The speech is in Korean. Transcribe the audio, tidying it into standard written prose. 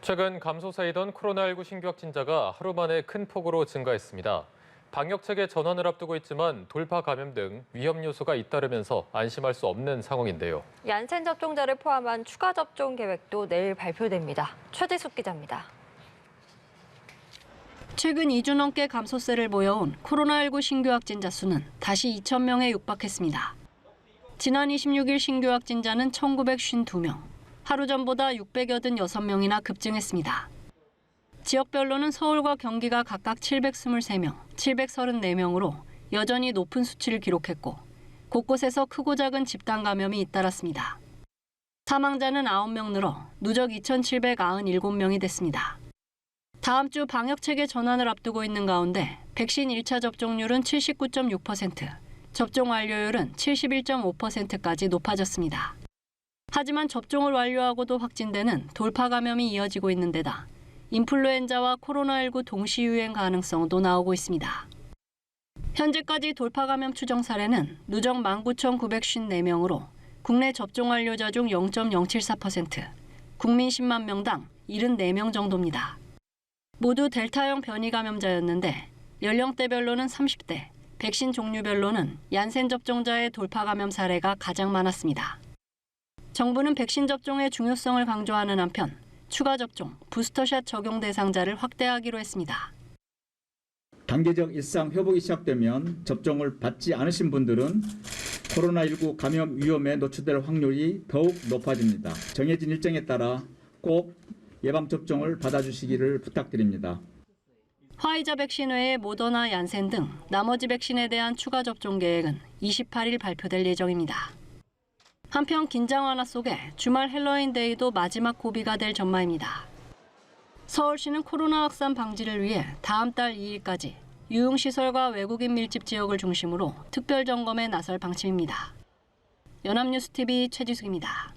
최근 감소세이던 코로나19 신규 확진자가 하루 만에 큰 폭으로 증가했습니다. 방역체계 전환을 앞두고 있지만 돌파 감염 등 위험 요소가 잇따르면서 안심할 수 없는 상황인데요. 얀센 접종자를 포함한 추가 접종 계획도 내일 발표됩니다. 최지숙 기자입니다. 최근 2주 넘게 감소세를 보여온 코로나19 신규 확진자 수는 다시 2,000명에 육박했습니다. 지난 26일 신규 확진자는 1,952명, 하루 전보다 686명이나 급증했습니다. 지역별로는 서울과 경기가 각각 723명, 734명으로 여전히 높은 수치를 기록했고 곳곳에서 크고 작은 집단 감염이 잇따랐습니다. 사망자는 9명 늘어 누적 2,797명이 됐습니다. 다음 주 방역체계 전환을 앞두고 있는 가운데 백신 1차 접종률은 79.6%, 접종 완료율은 71.5%까지 높아졌습니다. 하지만 접종을 완료하고도 확진되는 돌파 감염이 이어지고 있는 데다 인플루엔자와 코로나19 동시 유행 가능성도 나오고 있습니다. 현재까지 돌파 감염 추정 사례는 누적 19,954명으로 국내 접종 완료자 중 0.074%, 국민 10만 명당 74명 정도입니다. 모두 델타형 변이 감염자였는데 연령대별로는 30대, 백신 종류별로는 얀센 접종자의 돌파 감염 사례가 가장 많았습니다. 정부는 백신 접종의 중요성을 강조하는 한편 추가 접종, 부스터샷 적용 대상자를 확대하기로 했습니다. 단계적 일상 회복이 시작되면 접종을 받지 않으신 분들은 코로나19 감염 위험에 노출될 확률이 더욱 높아집니다. 정해진 일정에 따라 꼭 예방접종을 받아주시기를 부탁드립니다. 화이자 백신 외에 모더나, 얀센 등 나머지 백신에 대한 추가 접종 계획은 28일 발표될 예정입니다. 한편 긴장 완화 속에 주말 헬로윈데이도 마지막 고비가 될 전망입니다. 서울시는 코로나 확산 방지를 위해 다음 달 2일까지 유흥시설과 외국인 밀집 지역을 중심으로 특별 점검에 나설 방침입니다. 연합뉴스TV 최지숙입니다.